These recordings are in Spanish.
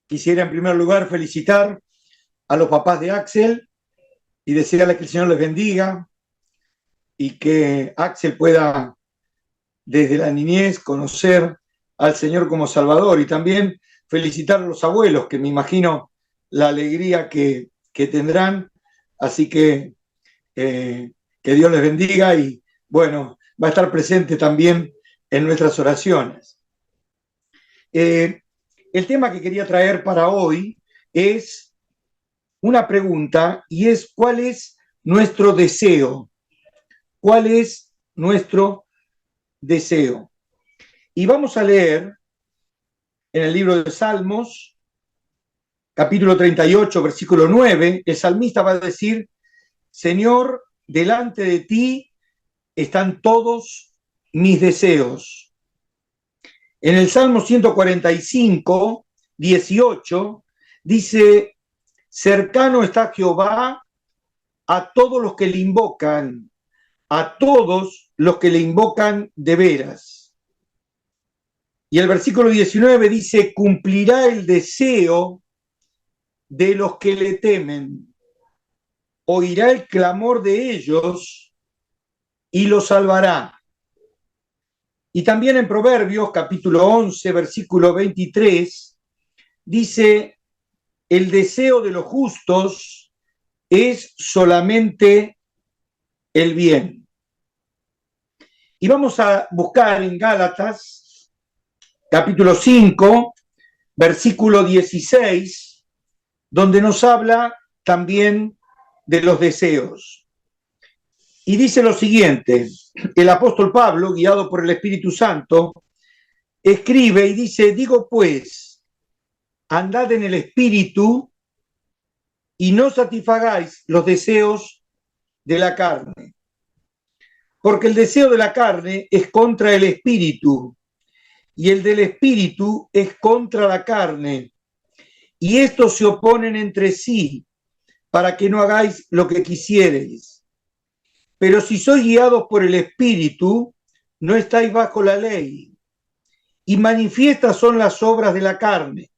Quisiera en primer lugar felicitar a los papás de Axel y desearles que el Señor les bendiga y que Axel pueda desde la niñez conocer al Señor como Salvador, y también felicitar a los abuelos, que me imagino la alegría que tendrán. Así que Dios les bendiga y bueno, va a estar presente también en nuestras oraciones. Eh, el tema que quería traer para hoy es una pregunta, y es: ¿cuál es nuestro deseo? ¿Cuál es nuestro deseo? Y vamos a leer en el libro de Salmos, capítulo 38, versículo 9. El salmista va a decir: Señor, delante de ti están todos mis deseos. En el Salmo 145, 18, dice: cercano está Jehová a todos los que le invocan, a todos los que le invocan de veras. Y el versículo 19 dice: cumplirá el deseo de los que le temen, oirá el clamor de ellos y los salvará. Y también en Proverbios capítulo 11, versículo 23, dice: el deseo de los justos es solamente el bien. Y vamos a buscar en Gálatas capítulo 5, versículo 16, donde nos habla también de los deseos. Y dice lo siguiente: el apóstol Pablo, guiado por el Espíritu Santo, escribe y dice: digo pues, andad en el Espíritu y no satisfagáis los deseos de la carne. Porque el deseo de la carne es contra el Espíritu, y el del Espíritu es contra la carne. Y estos se oponen entre sí, para que no hagáis lo que quisiereis. Pero si sois guiados por el Espíritu, no estáis bajo la ley. Y manifiestas son las obras de la carne,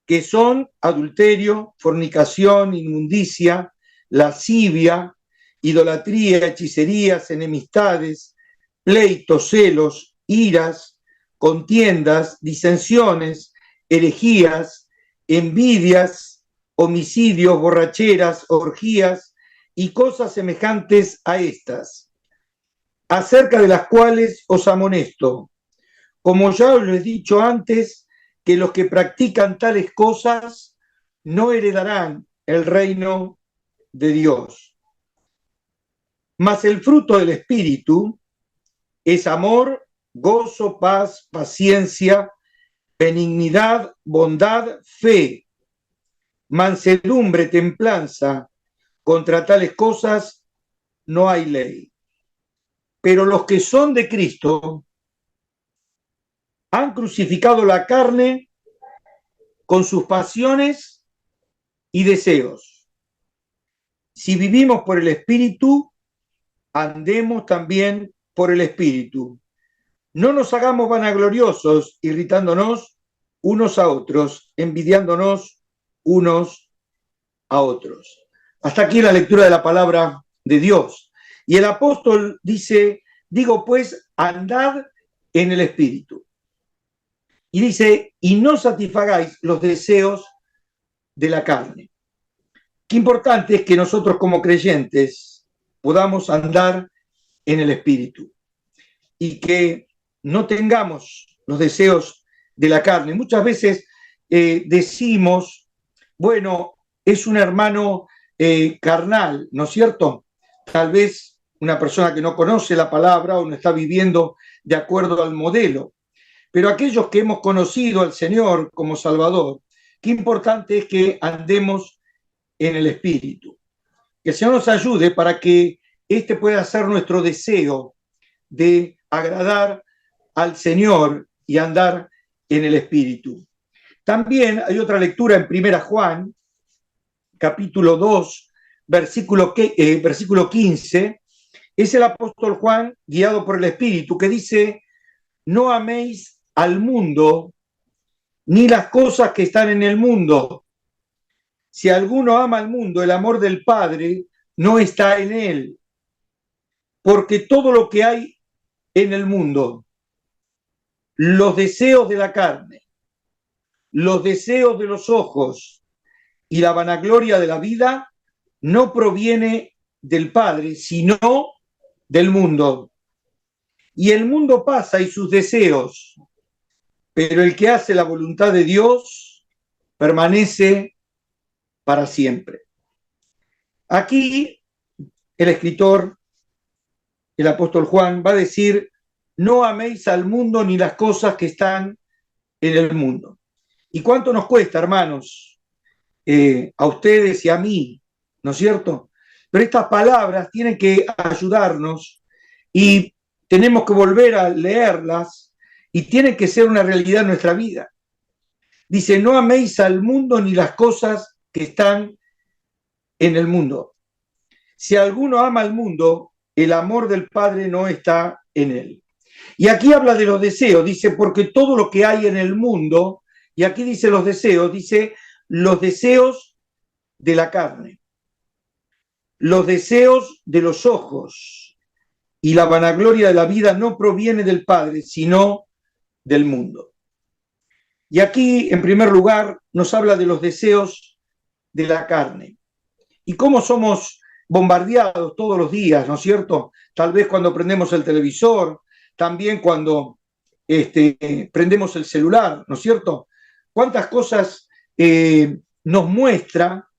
que son adulterio, fornicación, inmundicia, lascivia, idolatría, hechicerías, enemistades, pleitos, celos, iras, contiendas, disensiones, herejías, envidias, homicidios, borracheras, orgías y cosas semejantes a estas, acerca de las cuales os amonesto, como ya os lo he dicho antes, que los que practican tales cosas no heredarán el reino de Dios. Mas el fruto del Espíritu es amor, gozo, paz, paciencia, benignidad, bondad, fe, mansedumbre, templanza. Contra tales cosas no hay ley. Pero los que son de Cristo han crucificado la carne con sus pasiones y deseos. Si vivimos por el Espíritu, andemos también por el Espíritu. No nos hagamos vanagloriosos, irritándonos unos a otros, envidiándonos unos a otros. Hasta aquí la lectura de la palabra de Dios. Y el apóstol dice: digo pues, andad en el Espíritu. Y dice: y no satisfagáis los deseos de la carne. Qué importante es que nosotros como creyentes podamos andar en el Espíritu y que no tengamos los deseos de la carne. Muchas veces decimos: bueno, es un hermano carnal, ¿no es cierto? Tal vez una persona que no conoce la palabra o no está viviendo de acuerdo al modelo. Pero aquellos que hemos conocido al Señor como Salvador, qué importante es que andemos en el Espíritu. Que el Señor nos ayude para que este pueda ser nuestro deseo de agradar al Señor y andar en el Espíritu. También hay otra lectura en Primera Juan, capítulo 2, versículo 15. Es el apóstol Juan, guiado por el Espíritu, que dice: no améis al mundo ni las cosas que están en el mundo. Si alguno ama al mundo, el amor del Padre no está en él, porque todo lo que hay en el mundo, los deseos de la carne, los deseos de los ojos y la vanagloria de la vida, no proviene del Padre, sino del mundo. Y el mundo pasa y sus deseos, pero el que hace la voluntad de Dios permanece para siempre. Aquí el escritor, el apóstol Juan, va a decir: no améis al mundo ni las cosas que están en el mundo. ¿Y cuánto nos cuesta, hermanos? A ustedes y a mí, ¿no es cierto? Pero estas palabras tienen que ayudarnos y tenemos que volver a leerlas y tienen que ser una realidad en nuestra vida. Dice: no améis al mundo ni las cosas que están en el mundo. Si alguno ama al mundo, el amor del Padre no está en él. Y aquí habla de los deseos, dice: porque todo lo que hay en el mundo, y aquí dice los deseos, dice los deseos de la carne, los deseos de los ojos y la vanagloria de la vida no proviene del Padre, sino del mundo. Y aquí, en primer lugar, nos habla de los deseos de la carne. Y cómo somos bombardeados todos los días, ¿no es cierto? Tal vez cuando prendemos el televisor, también cuando prendemos el celular, ¿no es cierto? Cuántas cosas nos muestra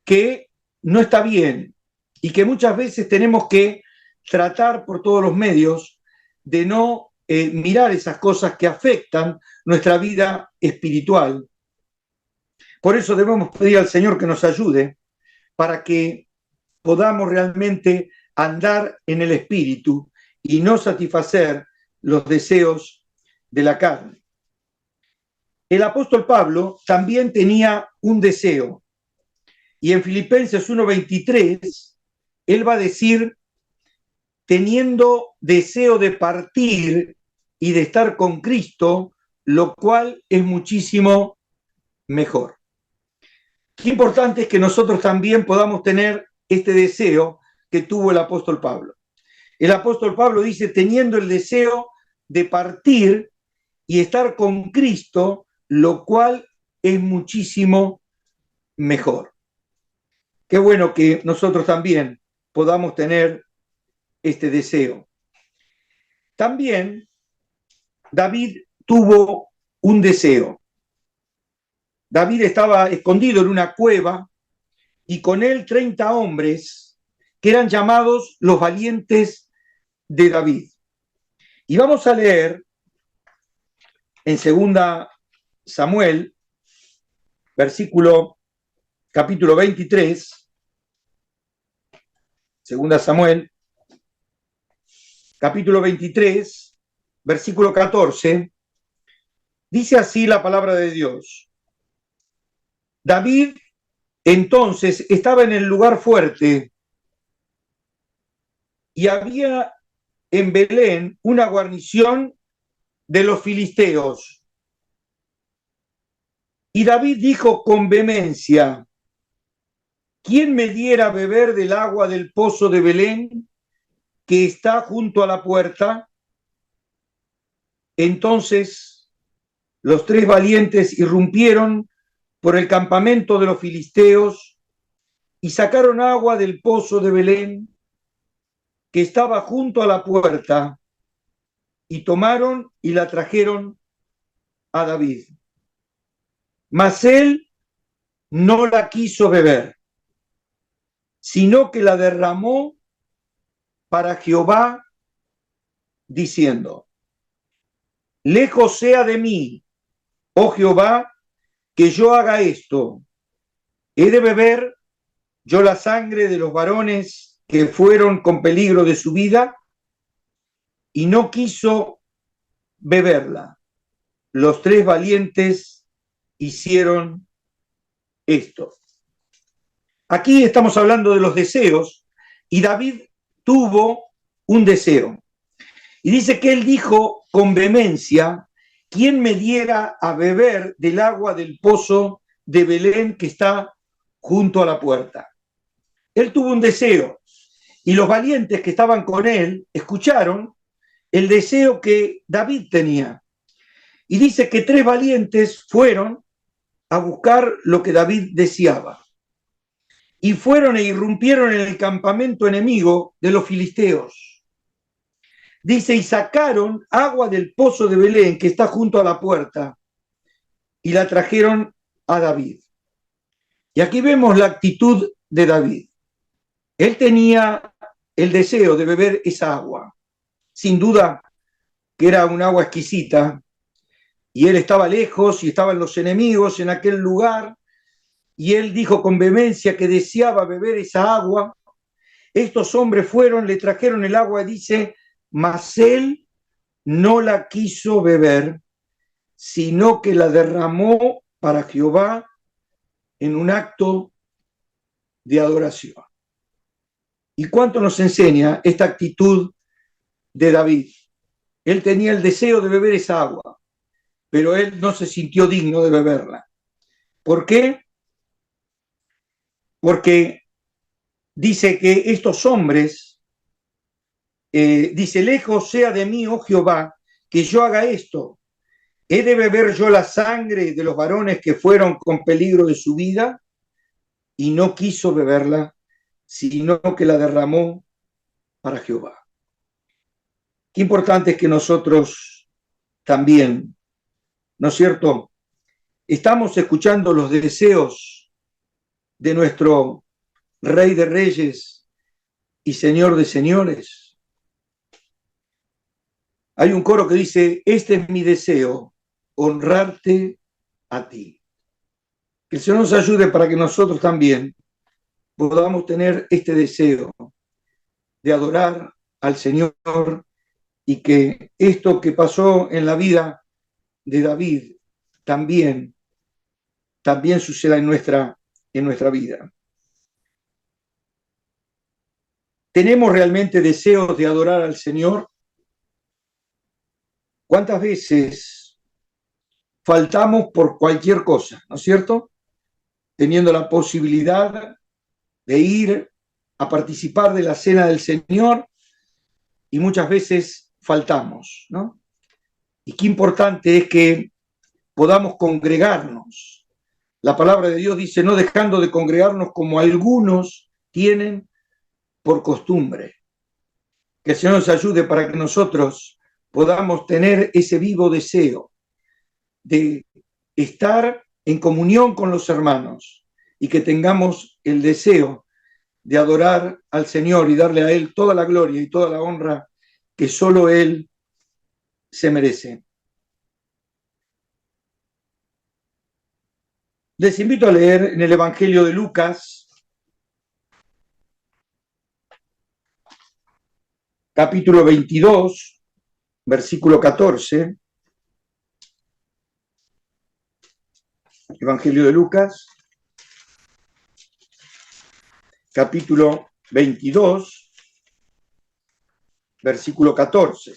que no está bien y que muchas veces tenemos que tratar por todos los medios de no mirar esas cosas que afectan nuestra vida espiritual. Por eso debemos pedir al Señor que nos ayude para que podamos realmente andar en el espíritu y no satisfacer los deseos de la carne. El apóstol Pablo también tenía un deseo, y en Filipenses 1:23 él va a decir: teniendo deseo de partir y de estar con Cristo, lo cual es muchísimo mejor. Qué importante es que nosotros también podamos tener este deseo que tuvo el apóstol Pablo. El apóstol Pablo dice: teniendo el deseo de partir y estar con Cristo, lo cual es muchísimo mejor. Qué bueno que nosotros también podamos tener este deseo. También David tuvo un deseo. David estaba escondido en una cueva y con él 30 hombres que eran llamados los valientes de David. Y vamos a leer en 2 Samuel, capítulo 23, 2 Samuel, capítulo 23, versículo 14, dice así la palabra de Dios: David entonces estaba en el lugar fuerte y había en Belén una guarnición de los filisteos. Y David dijo con vehemencia: ¿quién me diera a beber del agua del pozo de Belén que está junto a la puerta? Entonces los 3 valientes irrumpieron por el campamento de los filisteos y sacaron agua del pozo de Belén que estaba junto a la puerta, y tomaron y la trajeron a David. Mas él no la quiso beber, sino que la derramó para Jehová, diciendo: lejos sea de mí, oh Jehová, que yo haga esto. ¿He de beber yo la sangre de los varones que fueron con peligro de su vida? Y no quiso beberla. Los 3 valientes hicieron esto. Aquí estamos hablando de los deseos, y David tuvo un deseo. Y dice que él dijo con vehemencia: ¿quién me diera a beber del agua del pozo de Belén que está junto a la puerta? Él tuvo un deseo y los valientes que estaban con él escucharon el deseo que David tenía. Y dice que 3 valientes fueron a buscar lo que David deseaba. Y fueron e irrumpieron en el campamento enemigo de los filisteos. Dice, y sacaron agua del pozo de Belén que está junto a la puerta y la trajeron a David. Y aquí vemos la actitud de David. Él tenía el deseo de beber esa agua. Sin duda que era un agua exquisita, y él estaba lejos y estaban los enemigos en aquel lugar, y él dijo con vehemencia que deseaba beber esa agua. Estos hombres fueron, le trajeron el agua y dice, mas él no la quiso beber, sino que la derramó para Jehová en un acto de adoración. ¿Y cuánto nos enseña esta actitud de David? Él tenía el deseo de beber esa agua, pero él no se sintió digno de beberla. ¿Por qué? Porque dice que estos hombres, dice, lejos sea de mí, oh Jehová, que yo haga esto. ¿He de beber yo la sangre de los varones que fueron con peligro de su vida? Y no quiso beberla, sino que la derramó para Jehová. Qué importante es que nosotros también, ¿no es cierto?, estamos escuchando los deseos de nuestro Rey de Reyes y Señor de Señores. Hay un coro que dice, este es mi deseo, honrarte a ti. Que el Señor nos ayude para que nosotros también podamos tener este deseo de adorar al Señor y que esto que pasó en la vida de David también suceda en nuestra vida. ¿Tenemos realmente deseos de adorar al Señor? ¿Cuántas veces faltamos por cualquier cosa, ¿no es cierto? Teniendo la posibilidad de ir a participar de la cena del Señor y muchas veces faltamos, ¿no? Y qué importante es que podamos congregarnos. La palabra de Dios dice, no dejando de congregarnos como algunos tienen por costumbre. Que el Señor nos ayude para que nosotros podamos tener ese vivo deseo de estar en comunión con los hermanos y que tengamos el deseo de adorar al Señor y darle a Él toda la gloria y toda la honra que solo Él se merece. Les invito a leer en el Evangelio de Lucas, capítulo 22, versículo 14. Evangelio de Lucas, capítulo 22, versículo 14.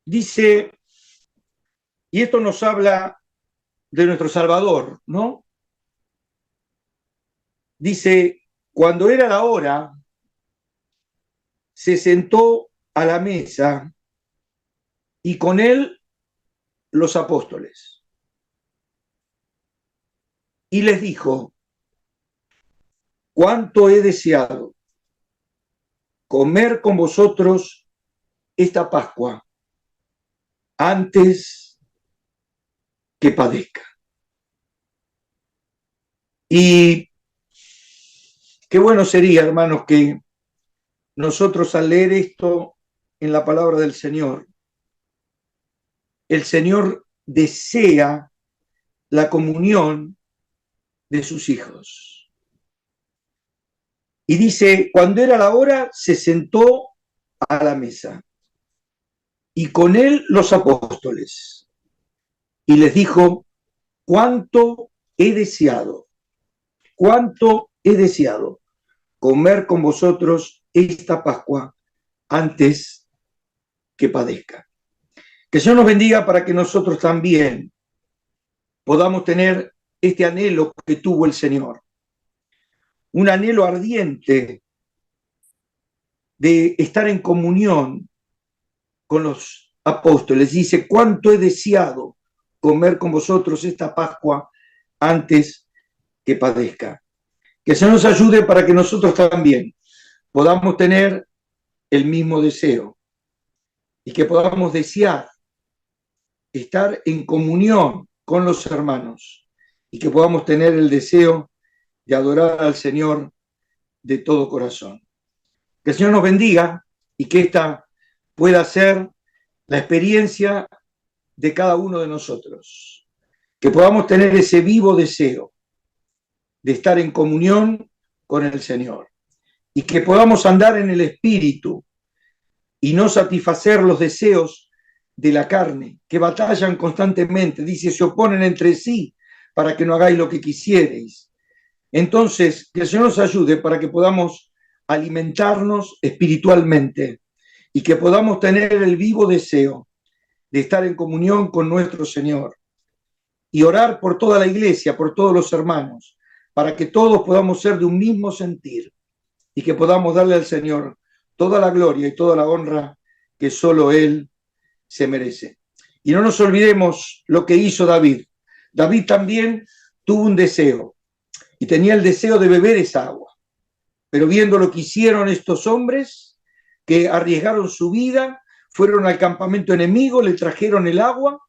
Dice, y esto nos habla de nuestro Salvador, ¿no? Dice, cuando era la hora, se sentó a la mesa y con él los apóstoles. Y les dijo, cuánto he deseado comer con vosotros esta Pascua antes que padezca. Y qué bueno sería, hermanos, que nosotros al leer esto en la palabra del Señor, el Señor desea la comunión de sus hijos. Y dice, cuando era la hora, se sentó a la mesa y con él los apóstoles. Y les dijo, cuánto he deseado comer con vosotros esta Pascua antes que padezca. Que el Señor nos bendiga para que nosotros también podamos tener este anhelo que tuvo el Señor, un anhelo ardiente de estar en comunión con los apóstoles. Dice, cuánto he deseado comer con vosotros esta Pascua antes que padezca. Que el Señor nos ayude para que nosotros también podamos tener el mismo deseo y que podamos desear estar en comunión con los hermanos y que podamos tener el deseo de adorar al Señor de todo corazón. Que el Señor nos bendiga y que esta pueda ser la experiencia de cada uno de nosotros. Que podamos tener ese vivo deseo de estar en comunión con el Señor y que podamos andar en el Espíritu y no satisfacer los deseos de la carne, que batallan constantemente, dice, se oponen entre sí para que no hagáis lo que quisierais. Entonces, que el Señor nos ayude para que podamos alimentarnos espiritualmente y que podamos tener el vivo deseo de estar en comunión con nuestro Señor y orar por toda la iglesia, por todos los hermanos, para que todos podamos ser de un mismo sentir y que podamos darle al Señor toda la gloria y toda la honra que solo Él se merece. Y no nos olvidemos lo que hizo David. David también tuvo un deseo y tenía el deseo de beber esa agua. Pero viendo lo que hicieron estos hombres, que arriesgaron su vida, fueron al campamento enemigo, le trajeron el agua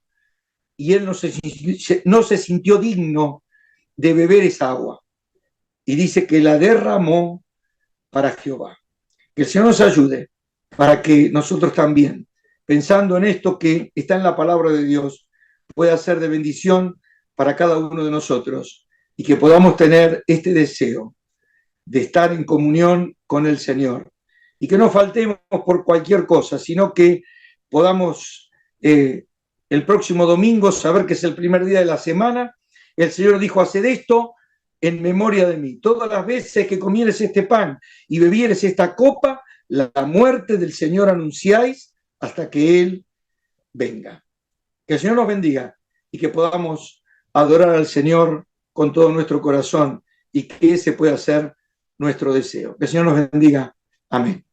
y él no se sintió digno de beber esa agua. Y dice que la derramó para Jehová. Que el Señor nos ayude para que nosotros también, pensando en esto que está en la palabra de Dios, pueda ser de bendición para cada uno de nosotros y que podamos tener este deseo de estar en comunión con el Señor y que no faltemos por cualquier cosa, sino que podamos el próximo domingo saber que es el primer día de la semana. El Señor dijo, haced esto en memoria de mí. Todas las veces que comieres este pan y bebieres esta copa, la muerte del Señor anunciáis hasta que Él venga. Que el Señor nos bendiga y que podamos adorar al Señor con todo nuestro corazón y que ese pueda ser nuestro deseo. Que el Señor nos bendiga. Amén.